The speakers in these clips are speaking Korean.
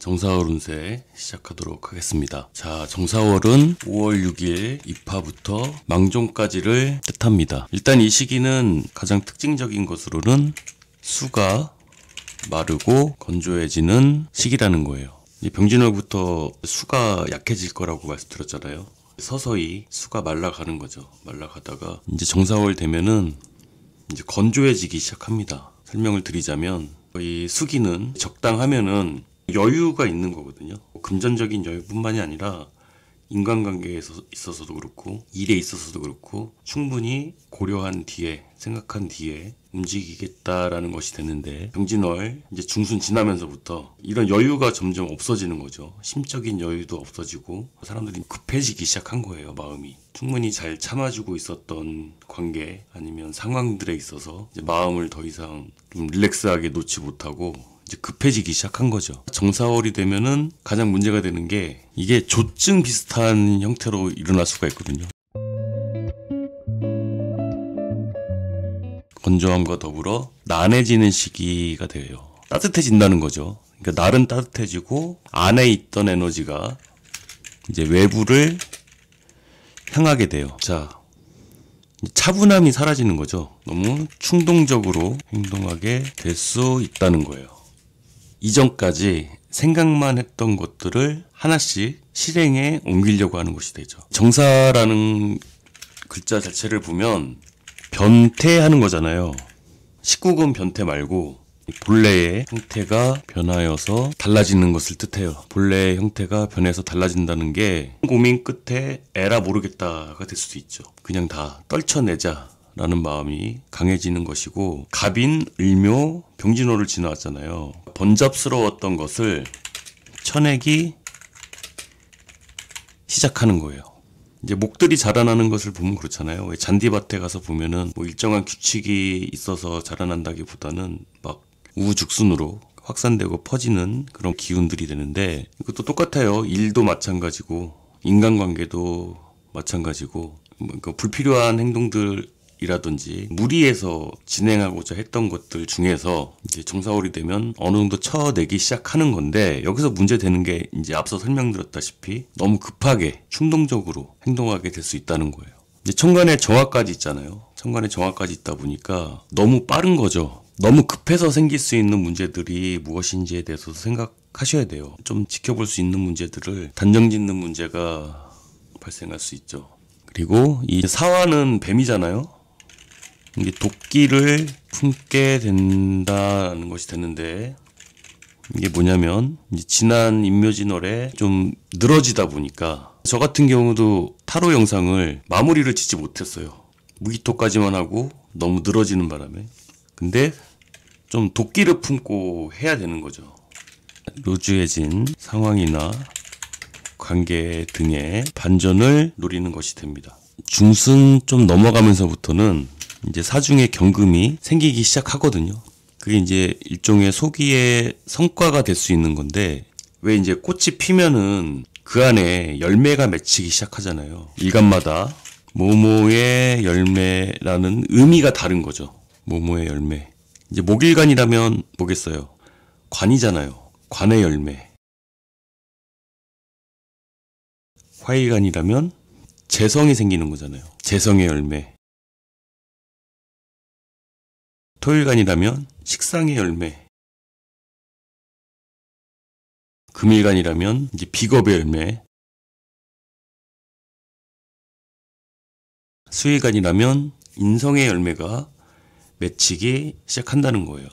정사월 운세 시작하도록 하겠습니다. 자, 정사월은 5월 6일 입하부터 망종까지를 뜻합니다. 일단 이 시기는 가장 특징적인 것으로는 수가 마르고 건조해지는 시기라는 거예요. 이 병진월부터 수가 약해질 거라고 말씀드렸잖아요. 서서히 수가 말라가는 거죠. 말라가다가 이제 정사월 되면은 이제 건조해지기 시작합니다. 설명을 드리자면 이 수기는 적당하면은 여유가 있는 거거든요. 금전적인 여유뿐만이 아니라 인간관계에 있어서도 그렇고 일에 있어서도 그렇고 충분히 고려한 뒤에 생각한 뒤에 움직이겠다라는 것이 되는데, 병진월 이제 중순 지나면서부터 이런 여유가 점점 없어지는 거죠. 심적인 여유도 없어지고 사람들이 급해지기 시작한 거예요. 마음이 충분히 잘 참아주고 있었던 관계 아니면 상황들에 있어서 이제 마음을 더 이상 좀 릴렉스하게 놓지 못하고 이제 급해지기 시작한 거죠. 정사월이 되면은 가장 문제가 되는 게 이게 조증 비슷한 형태로 일어날 수가 있거든요. 건조함과 더불어 난해지는 시기가 돼요. 따뜻해진다는 거죠. 그러니까 날은 따뜻해지고 안에 있던 에너지가 이제 외부를 향하게 돼요. 자, 차분함이 사라지는 거죠. 너무 충동적으로 행동하게 될 수 있다는 거예요. 이전까지 생각만 했던 것들을 하나씩 실행에 옮기려고 하는 것이 되죠. 정사라는 글자 자체를 보면 변태하는 거잖아요. 19금 변태 말고 본래의 형태가 변하여서 달라지는 것을 뜻해요. 본래의 형태가 변해서 달라진다는 게 고민 끝에 에라 모르겠다가 될 수도 있죠. 그냥 다 떨쳐내자 라는 마음이 강해지는 것이고, 갑인, 을묘, 병진월을 지나왔잖아요. 번잡스러웠던 것을 쳐내기 시작하는 거예요. 이제 목들이 자라나는 것을 보면 그렇잖아요. 잔디밭에 가서 보면은 뭐 일정한 규칙이 있어서 자라난다기보다는 막 우후죽순으로 확산되고 퍼지는 그런 기운들이 되는데, 이것도 똑같아요. 일도 마찬가지고 인간관계도 마찬가지고, 그러니까 불필요한 행동들이라든지 무리해서 진행하고자 했던 것들 중에서 이제 정사월이 되면 어느 정도 쳐내기 시작하는 건데, 여기서 문제되는 게 이제 앞서 설명드렸다시피 너무 급하게 충동적으로 행동하게 될 수 있다는 거예요. 이제 천간에 정화까지 있잖아요. 천간에 정화까지 있다 보니까 너무 빠른 거죠. 너무 급해서 생길 수 있는 문제들이 무엇인지에 대해서 생각하셔야 돼요. 좀 지켜볼 수 있는 문제들을 단정짓는 문제가 발생할 수 있죠. 그리고 이 사화는 뱀이잖아요. 이게 도끼를 품게 된다는 것이 되는데, 이게 뭐냐면 이제 지난 임묘진월에 좀 늘어지다 보니까 저 같은 경우도 타로 영상을 마무리를 짓지 못했어요. 무기토까지만 하고 너무 늘어지는 바람에. 근데 좀 도끼를 품고 해야 되는 거죠. 루즈해진 상황이나 관계 등의 반전을 노리는 것이 됩니다. 중순 좀 넘어가면서부터는 이제 사중에 경금이 생기기 시작하거든요. 그게 이제 일종의 소기의 성과가 될 수 있는 건데, 왜 이제 꽃이 피면은 그 안에 열매가 맺히기 시작하잖아요. 일간마다 모모의 열매라는 의미가 다른 거죠. 모모의 열매. 이제 목일간이라면 뭐겠어요? 관이잖아요. 관의 열매. 화일간이라면 재성이 생기는 거잖아요. 재성의 열매. 토일간이라면 식상의 열매. 금일간이라면 이제 비겁의 열매. 수일간이라면 인성의 열매가 맺히기 시작한다는 거예요.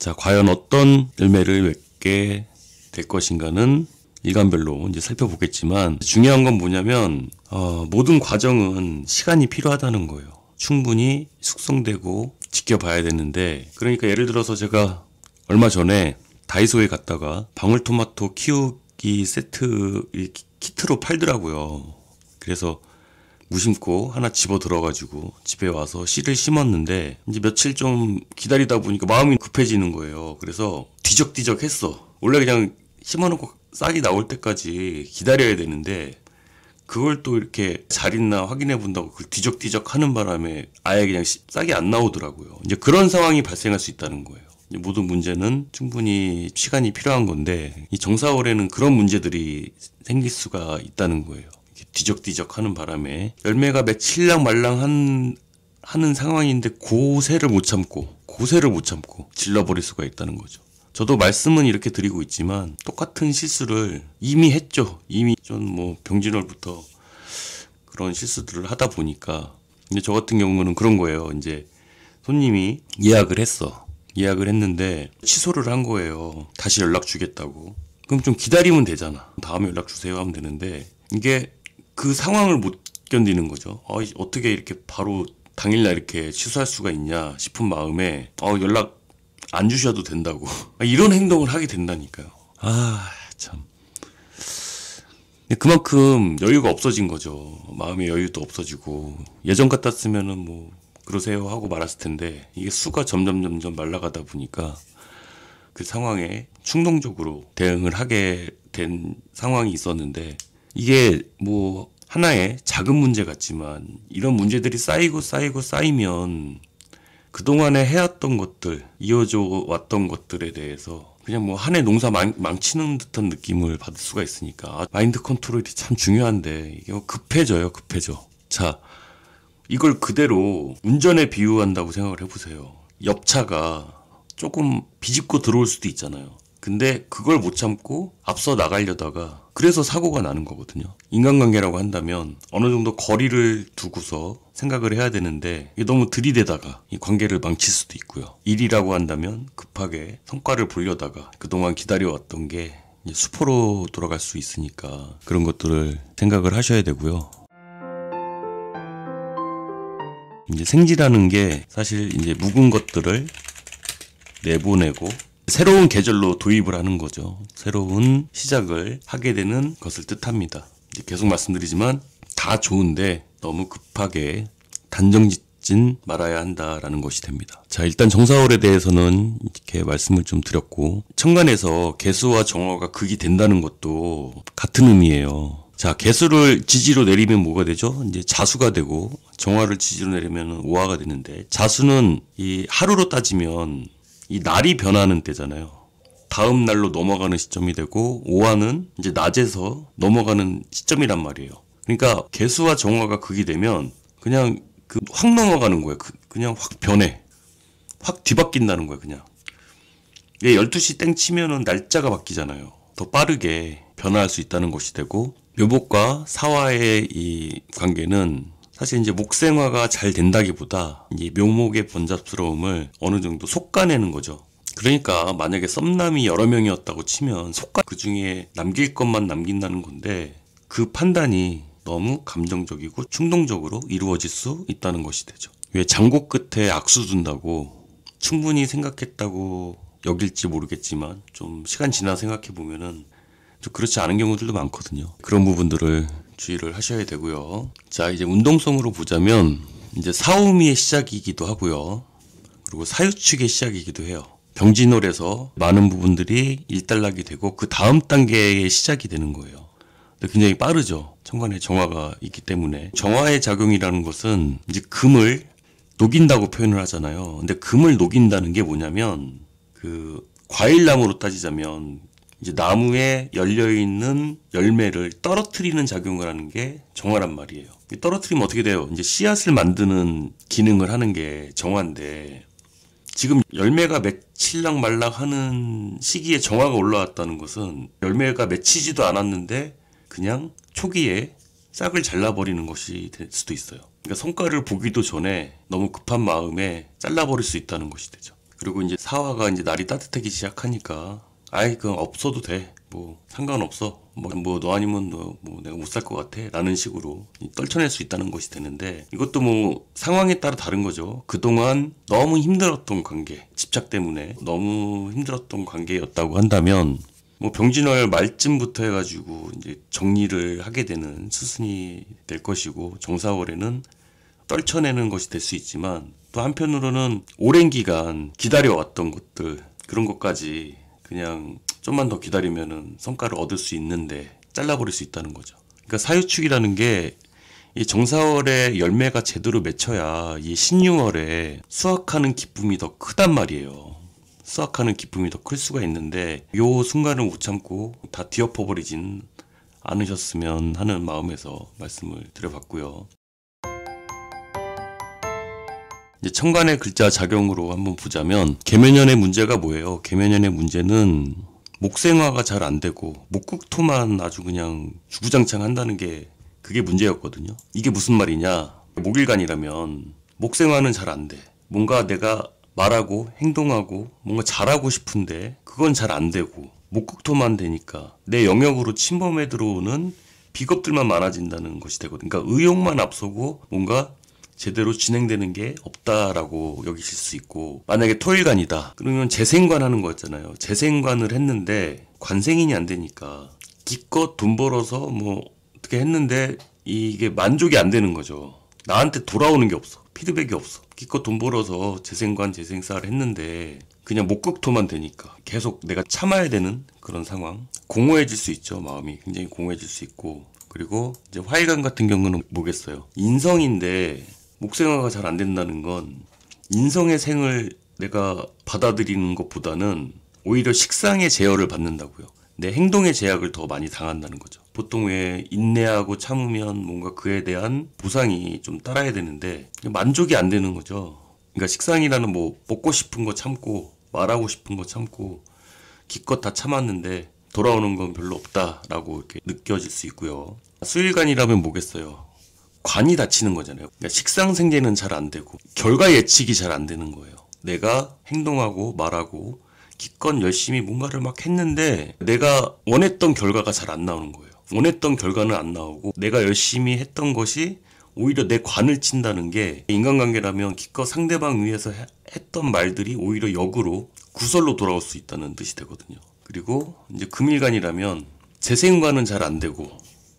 자, 과연 어떤 열매를 맺게 될 것인가는 일간별로 이제 살펴보겠지만, 중요한 건 뭐냐면 모든 과정은 시간이 필요하다는 거예요. 충분히 숙성되고 지켜봐야 되는데, 그러니까 예를 들어서 제가 얼마 전에 다이소에 갔다가 방울토마토 키우기 세트 키트로 팔더라고요. 그래서 무심코 하나 집어 들어가지고 집에 와서 씨를 심었는데, 이제 며칠 좀 기다리다 보니까 마음이 급해지는 거예요. 그래서 뒤적뒤적 했어. 원래 그냥 심어놓고 싹이 나올 때까지 기다려야 되는데, 그걸 또 이렇게 잘 있나 확인해 본다고 그걸 뒤적뒤적 하는 바람에 아예 그냥 싹이 안 나오더라고요. 이제 그런 상황이 발생할 수 있다는 거예요. 모든 문제는 충분히 시간이 필요한 건데 이 정사월에는 그런 문제들이 생길 수가 있다는 거예요. 뒤적뒤적 하는 바람에 열매가 맺힐랑 말랑 하는 상황인데 고세를 못 참고 질러버릴 수가 있다는 거죠. 저도 말씀은 이렇게 드리고 있지만 똑같은 실수를 이미 했죠. 이미 좀 뭐 병진월부터 그런 실수들을 하다 보니까 이제 저 같은 경우는 그런 거예요. 이제 손님이 예약을 했는데 취소를 한 거예요. 다시 연락 주겠다고. 그럼 좀 기다리면 되잖아. 다음에 연락 주세요 하면 되는데 이게 그 상황을 못 견디는 거죠. 어떻게 이렇게 바로 당일날 이렇게 취소할 수가 있냐 싶은 마음에 연락 안 주셔도 된다고 이런 행동을 하게 된다니까요. 참. 그만큼 여유가 없어진 거죠. 마음의 여유도 없어지고 예전 같았으면은 뭐 그러세요 하고 말았을 텐데 이게 수가 점점 말라가다 보니까 그 상황에 충동적으로 대응을 하게 된 상황이 있었는데 이게 뭐 하나의 작은 문제 같지만 이런 문제들이 쌓이면 그동안에 해왔던 것들, 이어져 왔던 것들에 대해서 그냥 뭐 한 해 농사 망치는 듯한 느낌을 받을 수가 있으니까 마인드 컨트롤이 참 중요한데 이게 뭐 급해져. 자, 이걸 그대로 운전에 비유한다고 생각을 해보세요. 옆차가 조금 비집고 들어올 수도 있잖아요. 근데 그걸 못 참고 앞서 나가려다가 그래서 사고가 나는 거거든요. 인간관계라고 한다면 어느 정도 거리를 두고서 생각을 해야 되는데 이게 너무 들이대다가 이 관계를 망칠 수도 있고요. 일이라고 한다면 급하게 성과를 보려다가 그동안 기다려왔던 게 이제 수포로 돌아갈 수 있으니까 그런 것들을 생각을 하셔야 되고요. 이제 생지라는 게 사실 이제 묵은 것들을 내보내고 새로운 계절로 도입을 하는 거죠. 새로운 시작을 하게 되는 것을 뜻합니다. 계속 말씀드리지만 다 좋은데 너무 급하게 단정짓진 말아야 한다라는 것이 됩니다. 자, 일단 정사월에 대해서는 이렇게 말씀을 좀 드렸고 천간에서 개수와 정화가 극이 된다는 것도 같은 의미예요. 자, 개수를 지지로 내리면 뭐가 되죠? 이제 자수가 되고 정화를 지지로 내리면 오화가 되는데 자수는 이 하루로 따지면 이 날이 변하는 때잖아요. 다음 날로 넘어가는 시점이 되고 오화는 이제 낮에서 넘어가는 시점이란 말이에요. 그러니까 개수와 정화가 극이 되면 그냥 확 넘어가는 거예요. 그냥 확 변해. 확 뒤바뀐다는 거예요, 그냥. 12시 땡 치면은 날짜가 바뀌잖아요. 더 빠르게 변화할 수 있다는 것이 되고 묘목과 사화의 이 관계는 사실 이제 목생화가 잘 된다기보다 이 묘목의 번잡스러움을 어느 정도 솎아내는 거죠. 그러니까 만약에 썸남이 여러 명이었다고 치면 그 중에 남길 것만 남긴다는 건데 그 판단이 너무 감정적이고 충동적으로 이루어질 수 있다는 것이 되죠. 왜 장고 끝에 악수 둔다고 충분히 생각했다고 여길지 모르겠지만 좀 시간 지나 생각해 보면은 좀 그렇지 않은 경우들도 많거든요. 그런 부분들을 주의를 하셔야 되고요. 자, 이제 운동성으로 보자면 이제 사오미의 시작이기도 하고요. 그리고 사유축의 시작이기도 해요. 병진월에서 많은 부분들이 일단락이 되고 그 다음 단계의 시작이 되는 거예요. 근데 굉장히 빠르죠. 천간에 정화가 있기 때문에. 정화의 작용이라는 것은 이제 금을 녹인다고 표현을 하잖아요. 근데 금을 녹인다는 게 뭐냐면 그 과일나무로 따지자면 이제 나무에 열려있는 열매를 떨어뜨리는 작용을 하는 게 정화란 말이에요. 떨어뜨리면 어떻게 돼요? 이제 씨앗을 만드는 기능을 하는 게 정화인데 지금 열매가 맺힐락 말락 하는 시기에 정화가 올라왔다는 것은 열매가 맺히지도 않았는데 그냥 초기에 싹을 잘라버리는 것이 될 수도 있어요. 그러니까 성과를 보기도 전에 너무 급한 마음에 잘라버릴 수 있다는 것이 되죠. 그리고 이제 사화가 이제 날이 따뜻하기 시작하니까 그냥 없어도 돼. 뭐 상관없어. 뭐 너 아니면 너 뭐 내가 못 살 것 같아. 라는 식으로 떨쳐낼 수 있다는 것이 되는데 이것도 뭐 상황에 따라 다른 거죠. 그동안 너무 힘들었던 관계, 집착 때문에 너무 힘들었던 관계였다고 한다면 뭐 병진월 말쯤부터 해가지고 이제 정리를 하게 되는 수순이 될 것이고 정사월에는 떨쳐내는 것이 될 수 있지만 또 한편으로는 오랜 기간 기다려왔던 것들 그런 것까지 그냥 좀만 더 기다리면은 성과를 얻을 수 있는데 잘라버릴 수 있다는 거죠. 그러니까 사유축이라는 게 이 정사월에 열매가 제대로 맺혀야 이 신유월에 수확하는 기쁨이 더 크단 말이에요. 수확하는 기쁨이 더 클 수가 있는데 요 순간을 못 참고 다 뒤엎어버리진 않으셨으면 하는 마음에서 말씀을 드려봤고요. 이제 천간의 글자 작용으로 한번 보자면 계면연의 문제가 뭐예요? 계면연의 문제는 목생화가 잘 안 되고 목국토만 아주 그냥 주구장창 한다는 게 그게 문제였거든요. 이게 무슨 말이냐? 목일간이라면 목생화는 잘 안 돼. 뭔가 내가 말하고 행동하고 뭔가 잘하고 싶은데 그건 잘 안 되고 목국토만 되니까 내 영역으로 침범해 들어오는 비겁들만 많아진다는 것이 되거든요. 그러니까 의욕만 앞서고 뭔가 제대로 진행되는 게 없다라고 여기실 수 있고, 만약에 토일간이다 그러면 재생관 하는 거였잖아요. 재생관을 했는데 관생인이 안 되니까 기껏 돈 벌어서 뭐 어떻게 했는데 이게 만족이 안 되는 거죠. 나한테 돌아오는 게 없어. 피드백이 없어. 기껏 돈 벌어서 재생관 재생사를 했는데 그냥 목극토만 되니까 계속 내가 참아야 되는 그런 상황. 공허해질 수 있죠. 마음이 굉장히 공허해질 수 있고, 그리고 이제 화일간 같은 경우는 뭐겠어요. 인성인데 목생화가 잘 안 된다는 건 인성의 생을 내가 받아들이는 것보다는 오히려 식상의 제어를 받는다고요. 내 행동의 제약을 더 많이 당한다는 거죠. 보통 왜 인내하고 참으면 뭔가 그에 대한 보상이 좀 따라야 되는데 만족이 안 되는 거죠. 그러니까 식상이라는 뭐 먹고 싶은 거 참고 말하고 싶은 거 참고 기껏 다 참았는데 돌아오는 건 별로 없다라고 이렇게 느껴질 수 있고요. 수일간이라면 뭐겠어요. 관이 닫히는 거잖아요. 그러니까 식상생계는 잘 안 되고 결과 예측이 잘 안 되는 거예요. 내가 행동하고 말하고 기껏 열심히 뭔가를 막 했는데 내가 원했던 결과가 잘 안 나오는 거예요. 원했던 결과는 안 나오고 내가 열심히 했던 것이 오히려 내 관을 친다는 게, 인간관계라면 기껏 상대방 위해서 했던 말들이 오히려 역으로 구설로 돌아올 수 있다는 뜻이 되거든요. 그리고 이제 금일간이라면 재생관은 잘 안 되고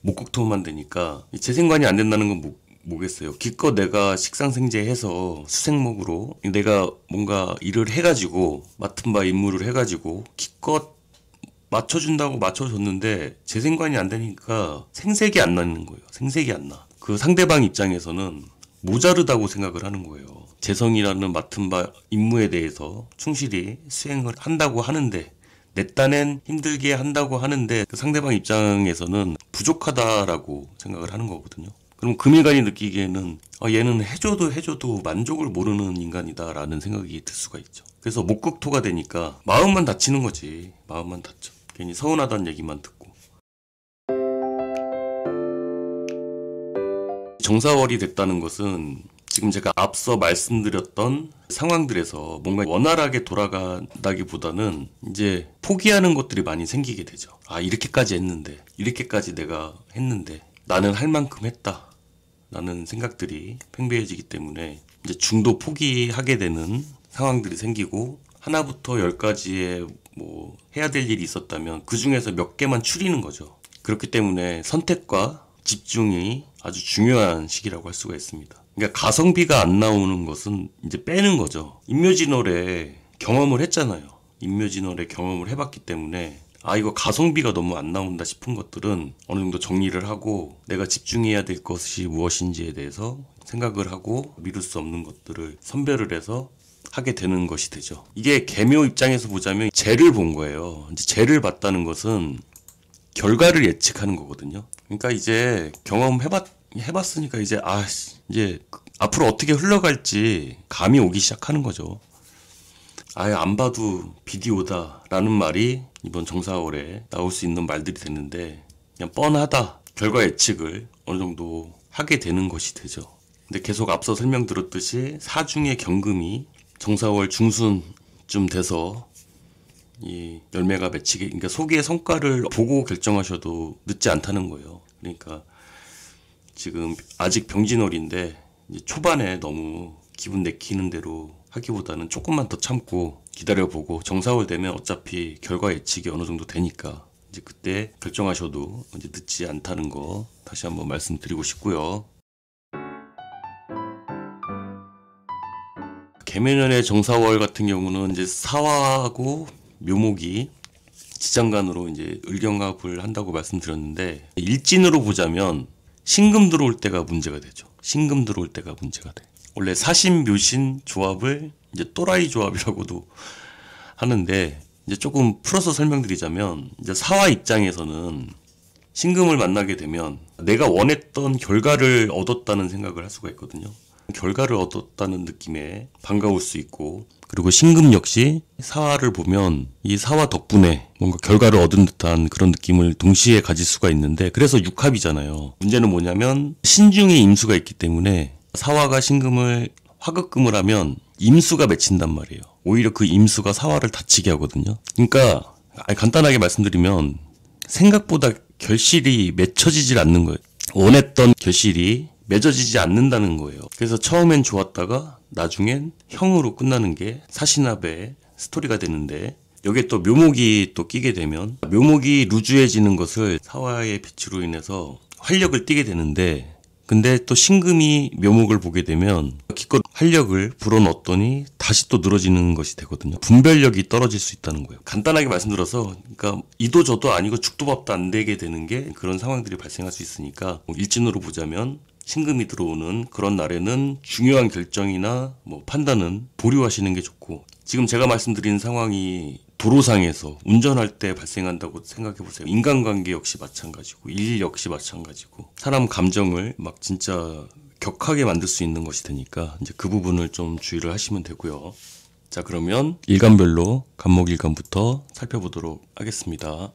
목국토만 되니까, 재생관이 안 된다는 건 뭐겠어요. 기껏 내가 식상생재해서 수생목으로 내가 뭔가 일을 해가지고 맡은 바 임무를 해가지고 기껏 맞춰준다고 맞춰줬는데 재생관이 안 되니까 생색이 안 나는 거예요. 생색이 안 나. 그 상대방 입장에서는 모자르다고 생각을 하는 거예요. 재성이라는 맡은 바 임무에 대해서 충실히 수행을 한다고 하는데, 내 딴엔 힘들게 한다고 하는데 그 상대방 입장에서는 부족하다라고 생각을 하는 거거든요. 그럼 금일간이 느끼기에는 얘는 해줘도 만족을 모르는 인간이다라는 생각이 들 수가 있죠. 그래서 목극토가 되니까 마음만 다치는 거지. 마음만 다쳐. 괜히 서운하다는 얘기만 듣고. 정사월이 됐다는 것은 지금 제가 앞서 말씀드렸던 상황들에서 뭔가 원활하게 돌아간다기보다는 이제 포기하는 것들이 많이 생기게 되죠. 이렇게까지 했는데, 이렇게까지 내가 했는데 나는 할 만큼 했다 라는 생각들이 팽배해지기 때문에 이제 중도 포기하게 되는 상황들이 생기고, 하나부터 10까지의 뭐 해야 될 일이 있었다면 그 중에서 몇 개만 추리는 거죠. 그렇기 때문에 선택과 집중이 아주 중요한 시기라고 할 수가 있습니다. 그러니까 가성비가 안 나오는 것은 이제 빼는 거죠. 인묘진월에 경험을 했잖아요. 인묘진월에 경험을 해봤기 때문에 이거 가성비가 너무 안 나온다 싶은 것들은 어느 정도 정리를 하고 내가 집중해야 될 것이 무엇인지에 대해서 생각을 하고 미룰 수 없는 것들을 선별을 해서 하게 되는 것이 되죠. 이게 계묘 입장에서 보자면 재를 본 거예요. 이제 재를 봤다는 것은 결과를 예측하는 거거든요. 그러니까 이제 해봤으니까 이제 앞으로 어떻게 흘러갈지 감이 오기 시작하는 거죠. 아예 안 봐도 비디오다 라는 말이 이번 정사월에 나올 수 있는 말들이 됐는데, 그냥 뻔하다, 결과 예측을 어느 정도 하게 되는 것이 되죠. 근데 계속 앞서 설명드렸듯이 사중의 경금이 정사월 중순쯤 돼서 이 열매가 맺히게, 그러니까 소기의 성과를 보고 결정하셔도 늦지 않다는 거예요. 그러니까 지금 아직 병진월인데 이제 초반에 너무 기분 내키는 대로 하기보다는 조금만 더 참고 기다려보고 정사월 되면 어차피 결과 예측이 어느 정도 되니까 이제 그때 결정하셔도 이제 늦지 않다는 거 다시 한번 말씀드리고 싶고요. 계면연의 정사월 같은 경우는 이제 사화하고 묘목이 지장간으로 이제 을경합을 한다고 말씀드렸는데, 일진으로 보자면 신금 들어올 때가 문제가 되죠. 신금 들어올 때가 문제가 돼. 원래 사신 묘신 조합을 이제 또라이 조합이라고도 하는데 이제 조금 풀어서 설명드리자면 이제 사화 입장에서는 신금을 만나게 되면 내가 원했던 결과를 얻었다는 생각을 할 수가 있거든요. 결과를 얻었다는 느낌에 반가울 수 있고, 그리고 신금 역시 사화를 보면 이 사화 덕분에 뭔가 결과를 얻은 듯한 그런 느낌을 동시에 가질 수가 있는데, 그래서 육합이잖아요. 문제는 뭐냐면 신중에 임수가 있기 때문에 사화가 신금을 화극금을 하면 임수가 맺힌단 말이에요. 오히려 그 임수가 사화를 다치게 하거든요. 그러니까 간단하게 말씀드리면 생각보다 결실이 맺혀지질 않는 거예요. 원했던 결실이 맺어지지 않는다는 거예요. 그래서 처음엔 좋았다가 나중엔 형으로 끝나는 게 사시나베의 스토리가 되는데, 여기에 또 묘목이 또 끼게 되면 묘목이 루주해지는 것을 사화의 빛으로 인해서 활력을 띠게 되는데, 근데 또 신금이 묘목을 보게 되면 기껏 활력을 불어넣었더니 다시 또 늘어지는 것이 되거든요. 분별력이 떨어질 수 있다는 거예요. 간단하게 말씀드려서, 그러니까 이도 저도 아니고 죽도 밥도 안 되게 되는 게 그런 상황들이 발생할 수 있으니까, 일진으로 보자면 신금이 들어오는 그런 날에는 중요한 결정이나 판단은 보류하시는 게 좋고, 지금 제가 말씀드린 상황이 도로상에서 운전할 때 발생한다고 생각해 보세요. 인간관계 역시 마찬가지고, 일 역시 마찬가지고, 사람 감정을 막 진짜 격하게 만들 수 있는 것이 되니까 이제 그 부분을 좀 주의를 하시면 되고요. 자, 그러면 일간별로 간목일간부터 살펴보도록 하겠습니다.